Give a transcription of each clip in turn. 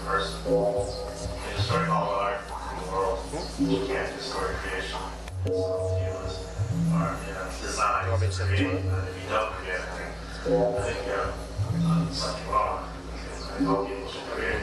person. You destroy all art in the world. You can't destroy creation. So humans are, designed to create. And if you don't create, I think you're something wrong. I hope people should create.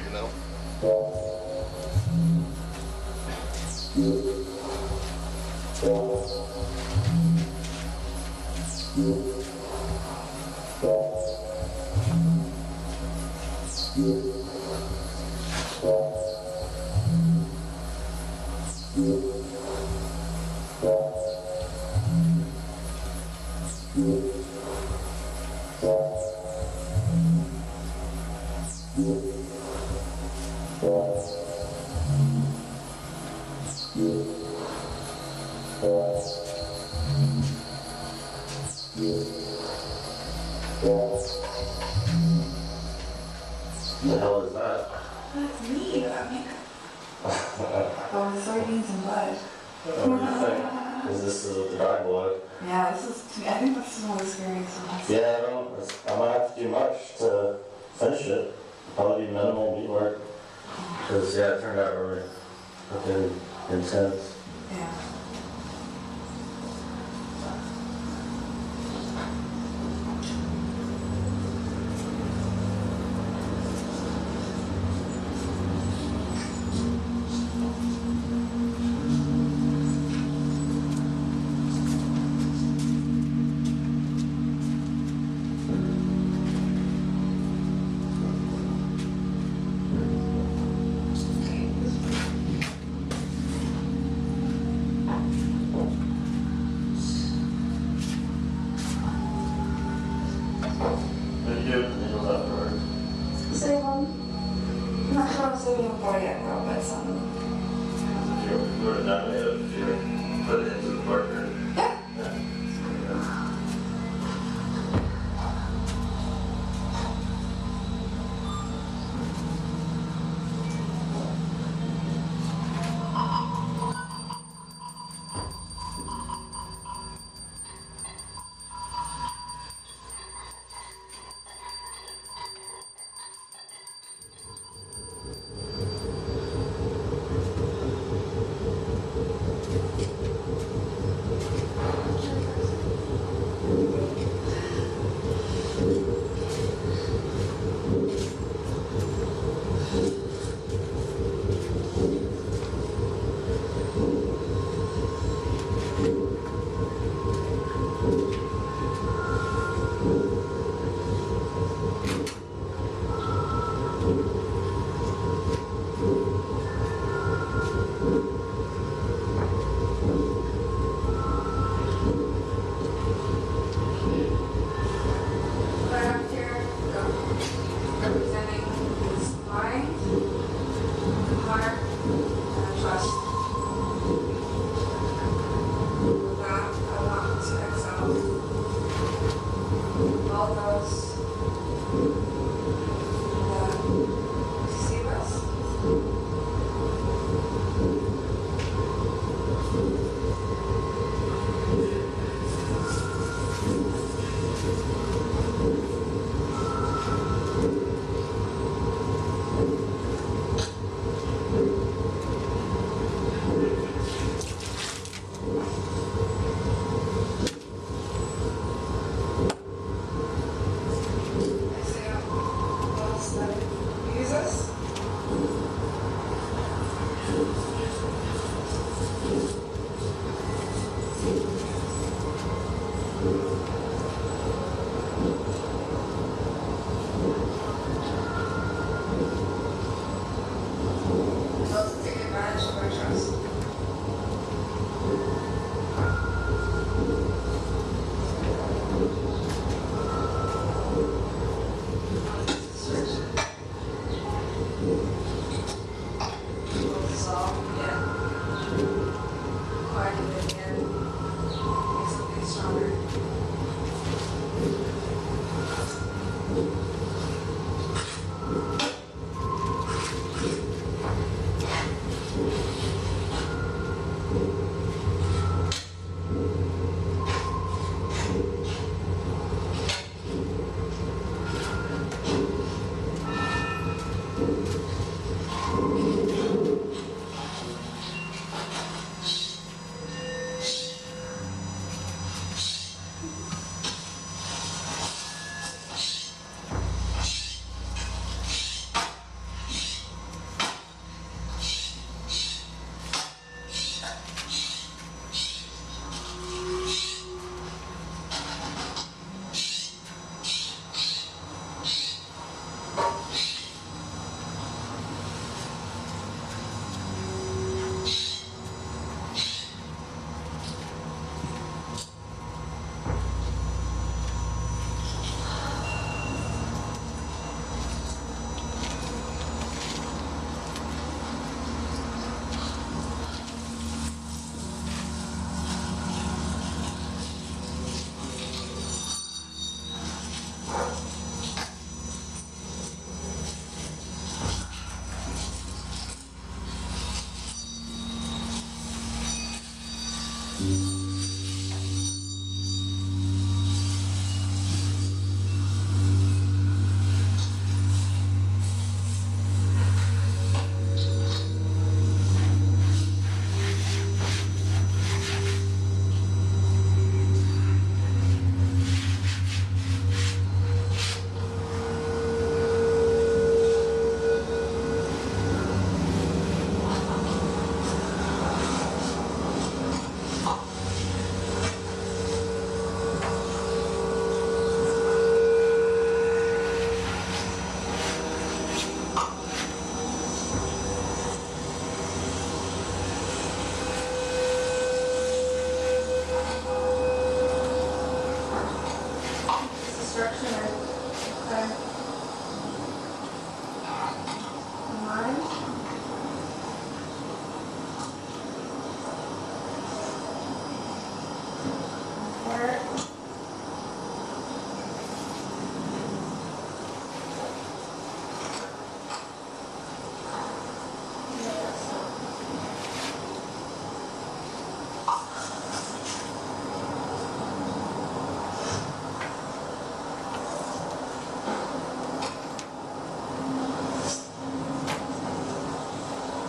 The hell is that? That's me. Oh, soybeans and blood. What do you think? Is this the dry blood? Yeah, I think this is one of the scariest ones. Yeah, I might have to do much to finish it. Probably be minimal beat work. Because, yeah, it turned out really fucking intense. Yeah. What do you do with the needles afterwards? Save them. I'm not sure I'm saving them for yet, though, but some. If you were to donate it, if you put it into the partner. Yeah.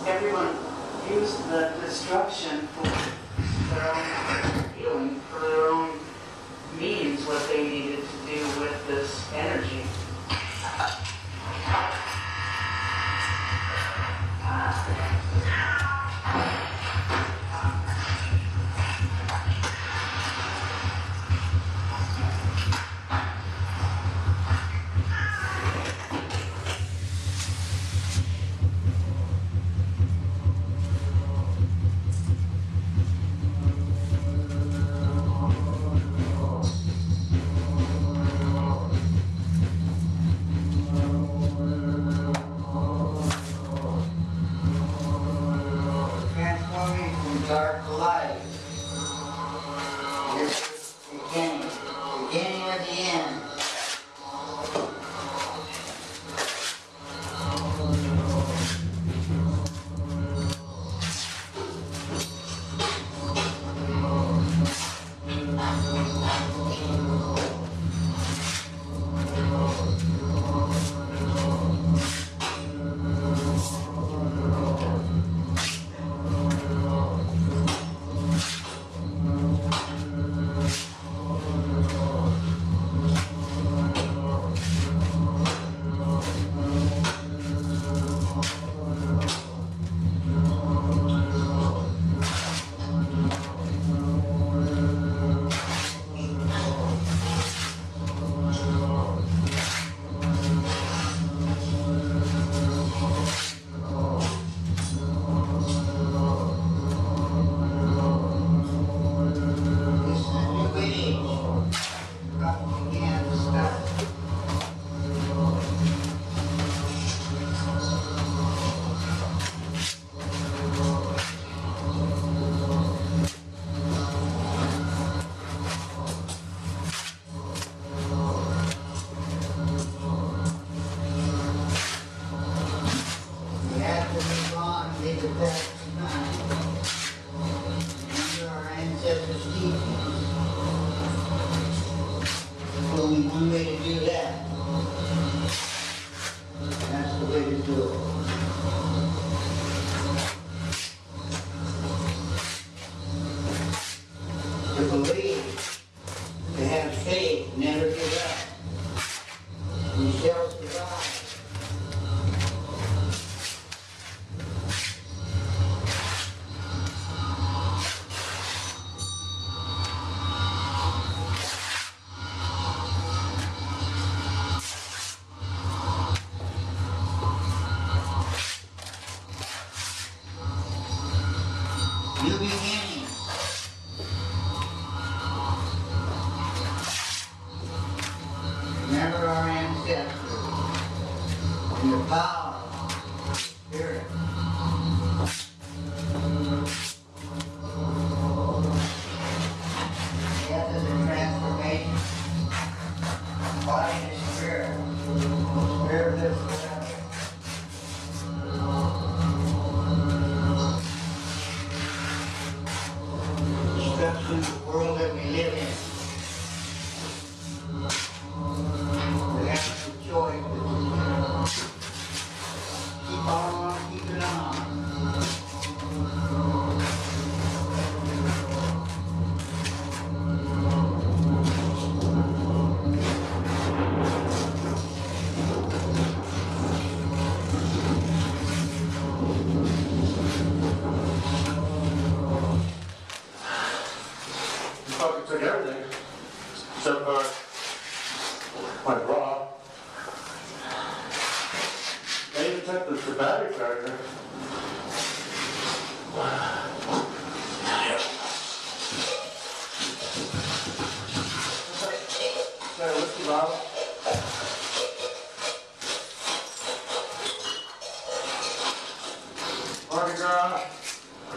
Everyone used the destruction for their own healing, for their own means, what they needed to do with this energy. Transforming from dark to light. This is the beginning of the end. Only one way to do that. That's the way to do it. To believe, to have faith, never give up. We shall survive. New beginnings. Remember our ancestors and the power of the Spirit. Death is a transformation. Body to spirit. Spirit lives forever. keep it on. You fucking took everything. Except my bra. I even took the battery charger. Got a whiskey bottle. Parking garage.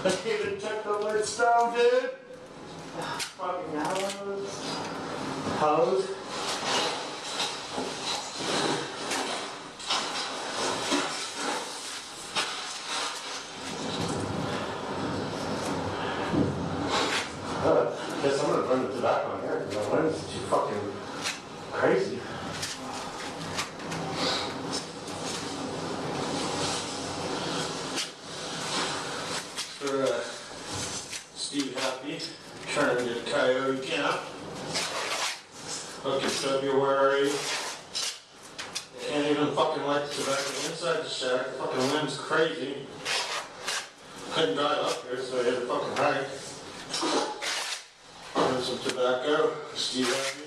I even took the lid stone, dude. Fucking hose. I guess I'm gonna burn the tobacco in here because my wind is too fucking crazy. For Steve Happy, trying to get coyote camp. Fucking February. Can't even fucking light the tobacco inside the shack. The fucking wind's crazy. Couldn't drive up here, so I had to fucking hike. There's some tobacco, Steve Happy.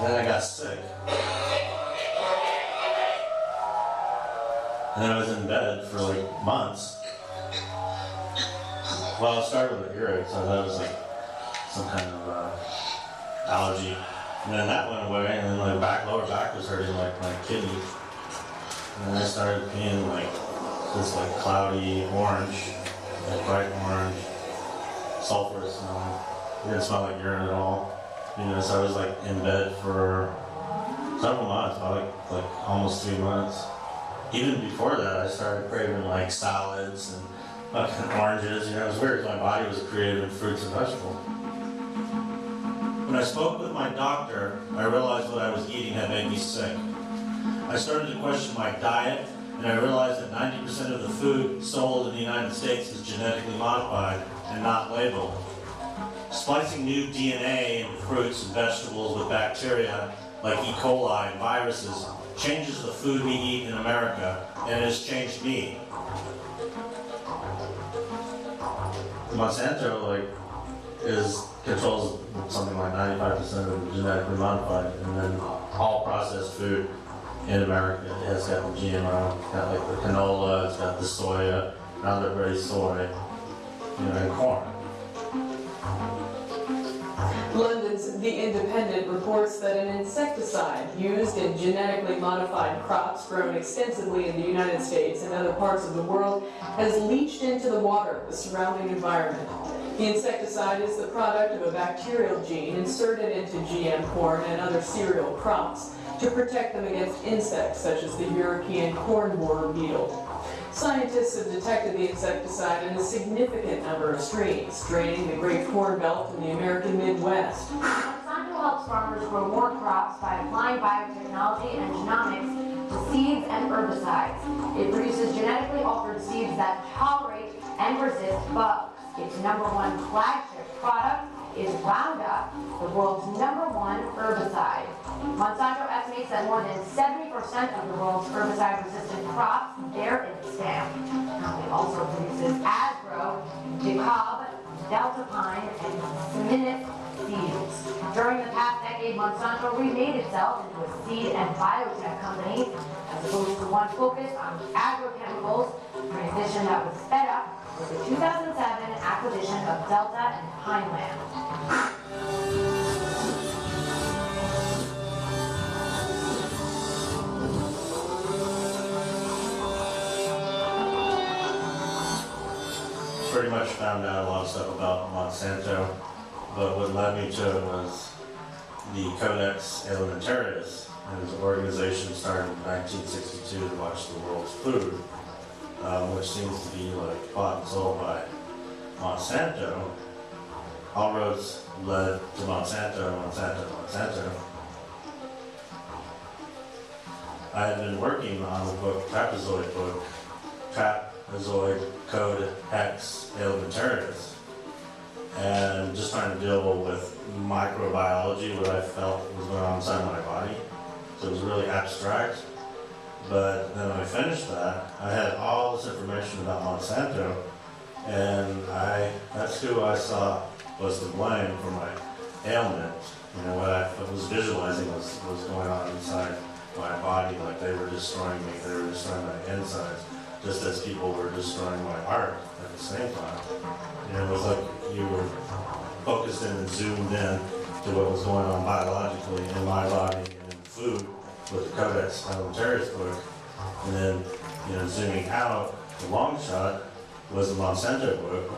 Then I got sick. And then I was in bed for like months. Well, it started with an earache, so that was like some kind of allergy. And then that went away, and then my lower back was hurting, like my kidney. And then I started peeing like this like cloudy orange, like bright orange, sulfurous smelling. It didn't smell like urine at all. You know, so I was like in bed for several months, about like almost 3 months. Even before that, I started craving like salads and fucking oranges. You know, it was weird. My body was creative in fruits and vegetables. When I spoke with my doctor, I realized what I was eating had made me sick. I started to question my diet, and I realized that 90% of the food sold in the United States is genetically modified and not labeled. Splicing new DNA in fruits and vegetables with bacteria like E. coli and viruses changes the food we eat in America, and it has changed me. Monsanto controls something like 95% of the genetically modified, and then all processed food in America has got the GMO, it's got like the canola, it's got the soya, Roundup Ready soy, you know, and corn. London's The Independent reports that an insecticide used in genetically modified crops grown extensively in the United States and other parts of the world has leached into the water of the surrounding environment. The insecticide is the product of a bacterial gene inserted into GM corn and other cereal crops to protect them against insects such as the European corn borer beetle. Scientists have detected the insecticide in a significant number of streams, draining the Great Corn Belt in the American Midwest. Monsanto helps farmers grow more crops by applying biotechnology and genomics to seeds and herbicides. It produces genetically altered seeds that tolerate and resist bugs. Its #1 flagship product is Roundup, the world's #1 herbicide. Monsanto estimates that more than 70% of the world's herbicide-resistant crops bear its stamp. The company also produces Agro, DeKalb, Delta Pine, and Seminit seeds. During the past decade, Monsanto remade itself into a seed and biotech company, as opposed to one focused on agrochemicals, a transition that was sped up with the 2007 acquisition of Delta and Pineland. Pretty much found out a lot of stuff about Monsanto, but what led me to it was the Codex Alimentarius, and his organization started in 1962 to watch the world's food, which seems to be like bought and sold by Monsanto. All roads led to Monsanto, Monsanto, Monsanto. I had been working on the Trapezoid book, Trapezoid Code Hex Alimentarius, and just trying to deal with microbiology, what I felt was going on inside my body. So it was really abstract. But then when I finished that, I had all this information about Monsanto, and that's who I saw was to blame for my ailment. You know, what I was visualizing was going on inside my body, like they were destroying me, they were destroying my insides, just as people were destroying my art at the same time. You know, it was like you were focused in and zoomed in to what was going on biologically in my body and in food with the Codex Alimentarius book, and then, you know, zooming out, the long shot was the Monsanto book,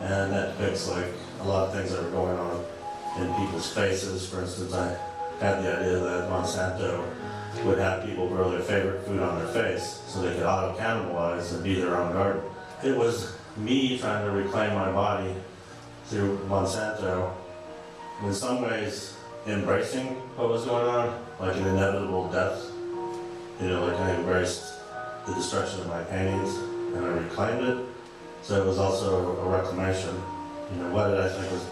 and that depicts like a lot of things that were going on in people's faces. For instance, I had the idea that Monsanto would have people grow their favorite food on their face so they could auto-cannibalize and be their own garden. It was me trying to reclaim my body through Monsanto, in some ways embracing what was going on, like an inevitable death. You know, like I embraced the destruction of my paintings and I reclaimed it. So it was also a reclamation. You know, what did I think was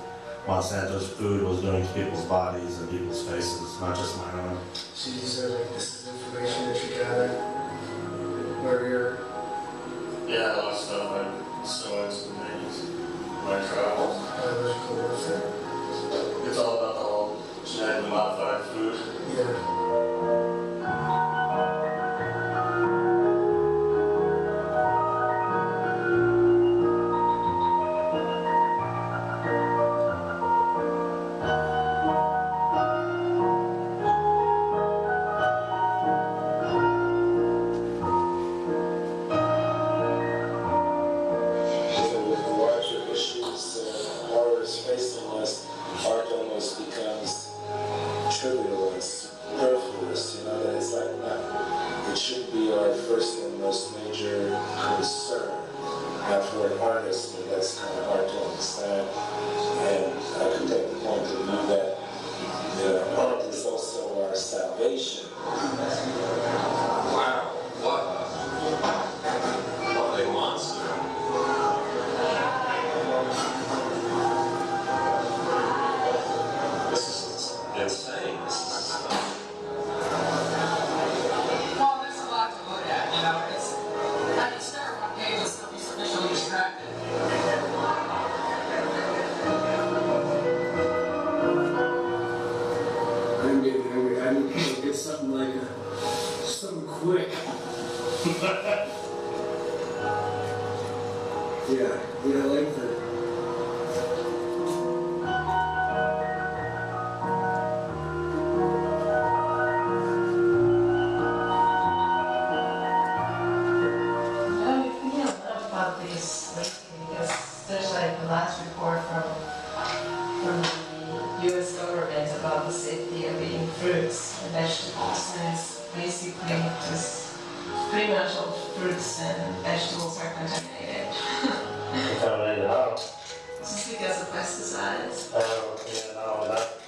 Monsanto's food was doing to people's bodies and people's faces, not just my own. So you said like this is information that you gathered where you're... Yeah, a lot of stuff I saw in some things, my travels. Biological warfare? It's all about the whole genetically modified food. Yeah. trivial and superfluous, you know, that it's like not, it should be our first and most major concern. Now for an artist, that's kind of hard to understand, and I can take the point of view that art is also our salvation. Wow, what a monster. This is insane. Well, there's a lot to look at, you know, I can start one page and still be sufficiently distracted. I'm getting hungry. I need to get something like something quick. Yeah, I like that. U.S. government about the safety of eating fruits and vegetables, and it's basically just pretty much all fruits and vegetables are contaminated. Contaminated how? Just because of pesticides. No,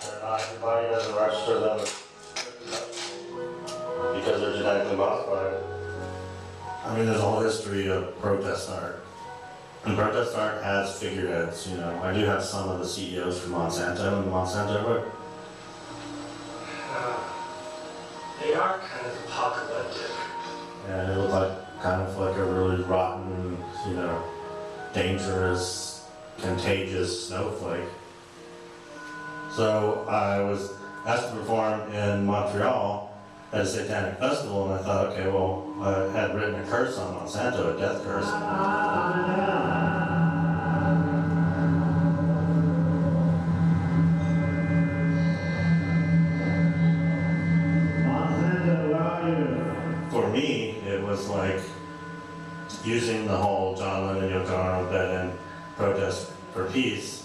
they're not. Your body doesn't register them because they're genetically modified. I mean, there's a whole history of protest art. And protest art has figureheads, you know. I do have some of the CEOs from Monsanto and the Monsanto book. They are kind of apocalyptic. And it looked like kind of like a really rotten, you know, dangerous, contagious snowflake. So I was asked to perform in Montreal at a satanic festival, and I thought, okay, well, I had written a curse on Monsanto, a death curse. For me, it was like using the whole John Lennon, Yoko Ono, bed-in protest for peace,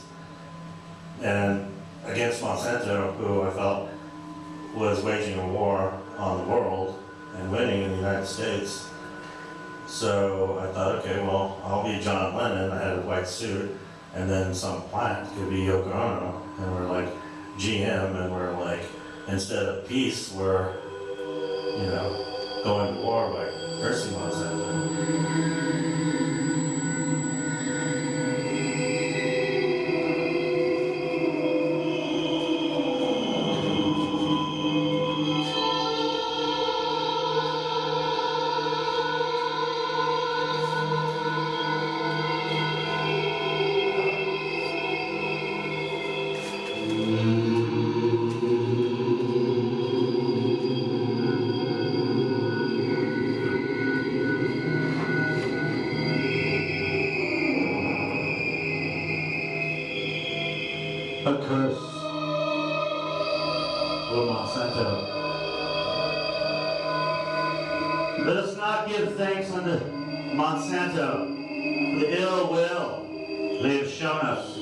and against Monsanto, who I felt was waging a war on the world and winning in the United States. So I thought, okay, well, I'll be John Lennon. I had a white suit, and then some plant could be Yoko Ono, and we're like GM, and we're like, instead of peace, we're, you know, going to war by cursing Monsanto. A curse for Monsanto. Let us not give thanks unto Monsanto for the ill will they have shown us.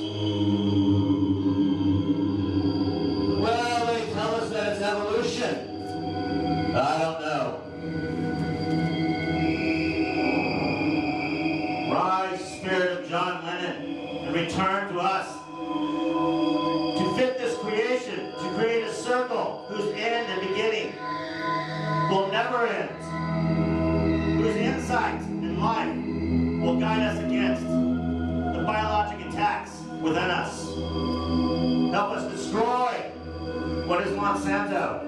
Well, they tell us that it's evolution. I don't know. Rise, spirit of John Lennon, and return to us. Fit this creation to create a circle whose end and beginning will never end, whose insight and life will guide us against the biologic attacks within us. Help us destroy what is Monsanto.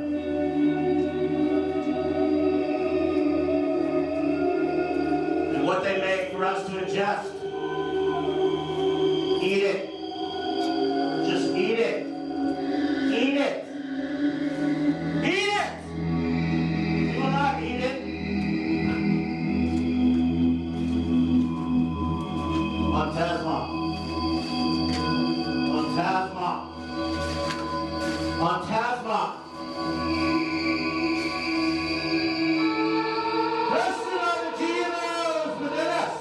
And what they make for us to ingest. Eat it. Just eat it. Eat it. Eat it! You will not eat it. Montasma. Montasma. Montasma. Blessed are the GMOs within us.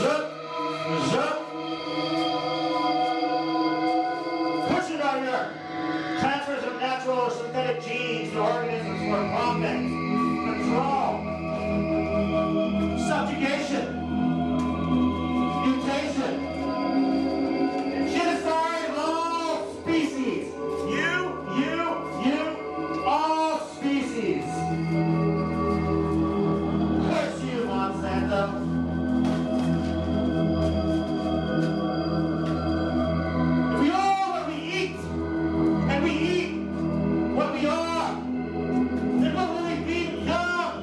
Zup, zup. Push it on your transfers of natural or synthetic genes to organisms for profit, control, subjugation, mutation, and genocide of all species. You, all species. Curse you, Monsanto. If we are what we eat, and we eat what we are, then what will we become?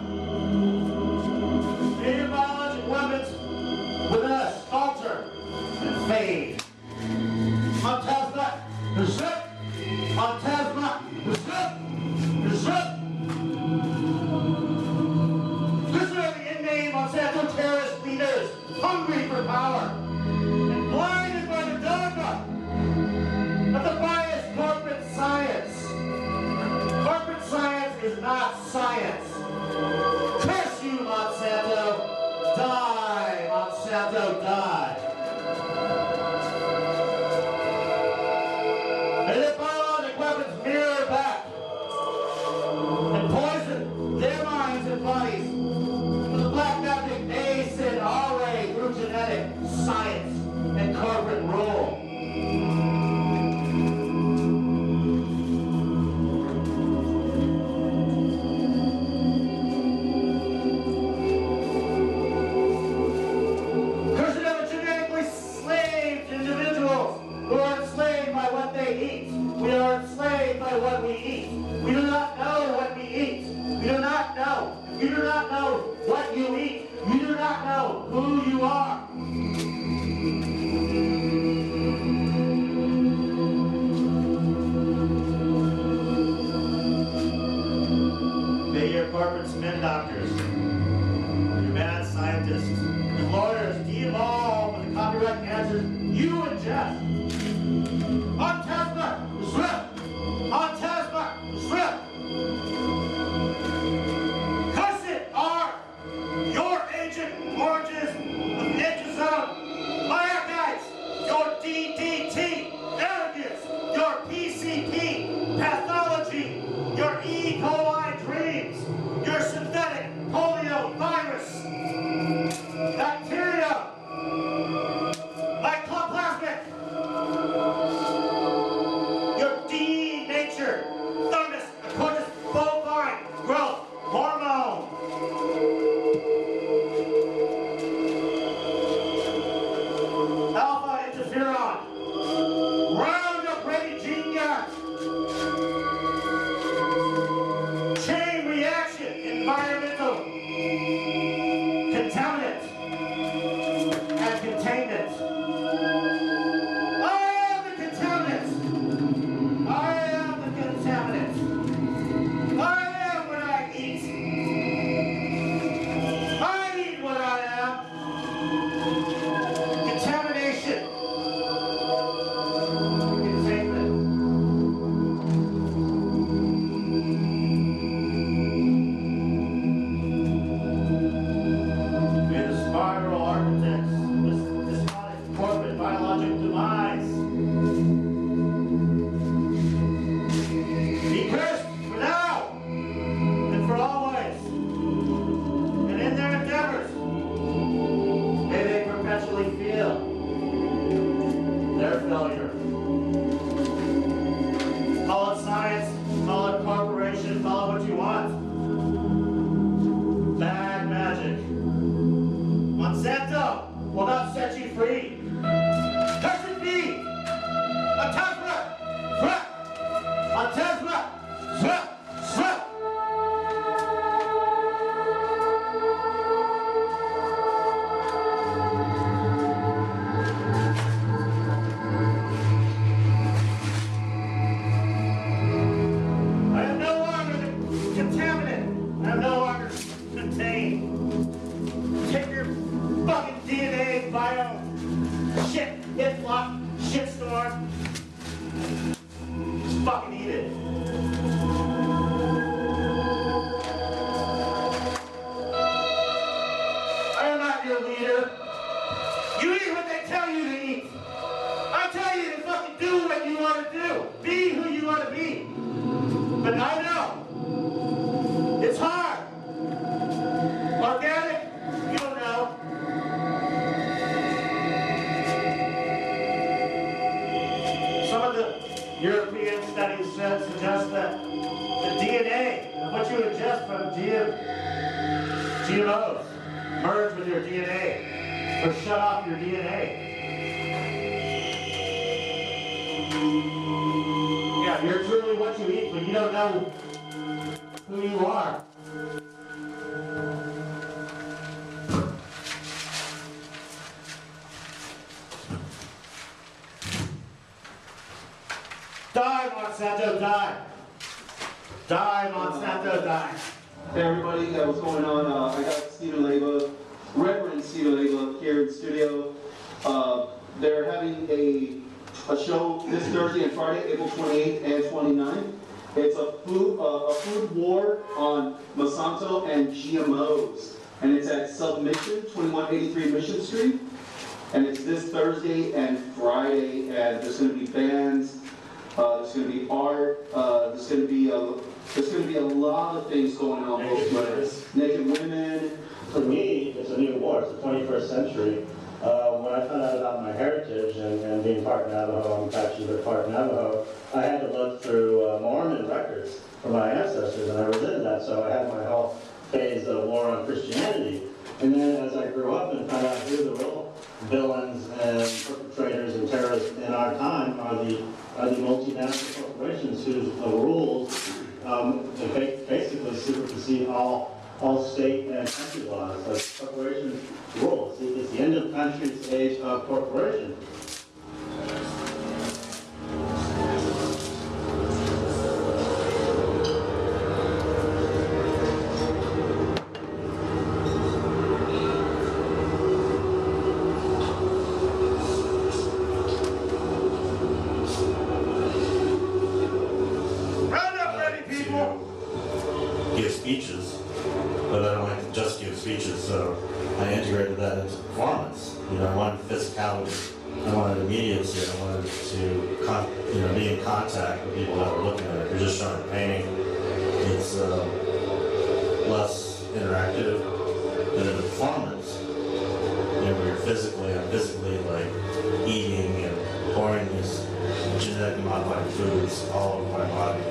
Your biologic weapons with us alter and fade. Montezma, zip! Montezma, zip! Zip! These are the inane Monsanto terrorist leaders, hungry for power, and blinded by the dogma of the biased corporate science. Corporate science is not science. Curse you, Monsanto! Die, Monsanto, die! And their biologic weapons mirror back and poison their minds and bodies with the black magic ace and R-ray through genetic science and corporate rule. Cursed are the genetically enslaved individuals who are enslaved by what they eat. We are enslaved by what we eat. We do not know what we eat. We do not know. You do not know what you eat. You do not know who you are. May your corporate spin doctors, your mad scientists, your lawyers de-evolve with the copyright answers you ingest. On Tesla, zip! On Tesla, zip! Cussed are your ancient oranges of Nitrazone, Magus, your DDT, arrogance, your PCP, pathology, your E. coli dreams, your synthetic polio virus, bacteria, mycoplasmic, your denatured thermos, aquatic bovine growth hormone. Alpha interferon, Roundup ready gene gas, chain reaction, environmental contaminant and containment. I am the contaminant. I am the contaminant. I am what I eat. I eat what I am. Contamination. Containment. We're the spiral architects of this despotic corporate biologic demise. Be cursed for now and for always. And in their endeavors, may they perpetually feel their failure. Call it science, call it corporation, call it what you want. Bad magic. Monsanto will not set you free. Cursed be! Antezma! Zrap! Antezma! Zrap! Zrap! I am no longer the contaminant. I am no longer contained. Take your fucking DNA bio shit, hit flop, shit storm. Just fucking eat it. I am not your leader. studies suggest that the DNA of what you ingest from GMOs merge with your DNA or shut off your DNA. Yeah, you're truly what you eat, but you don't know who you are. Die, Monsanto, die! Die, Monsanto, die! Hey everybody, what's going on? I got Stephen Leyba, Reverend Stephen Leyba here in the studio. They're having a show this Thursday and Friday, April 28th and 29th. It's a food war on Monsanto and GMOs. And it's at Submission, 2183 Mission Street. And it's this Thursday and Friday, and there's going to be bands, there's going to be art, there's going to be a lot of things going on. Naked women. For me, it's a new war. It's the 21st century. When I found out about my heritage and being part Navajo, I'm actually part Navajo, I had to look through Mormon records from my ancestors, and I resented that, so I had my whole phase of war on Christianity. And then as I grew up and found out who the real villains and perpetrators and terrorists in our time are the multinational corporations whose rules basically supersede all state and country laws. So corporation rules. It's the end of the country's age of corporation. Give speeches, but I don't like to just give speeches, so I integrated that into performance. I wanted physicality, I wanted immediacy, I wanted to be in contact with people that were looking at it. If you're just showing a painting, it's less interactive than in a performance. Where I'm physically like eating and pouring these genetically modified foods all over my body.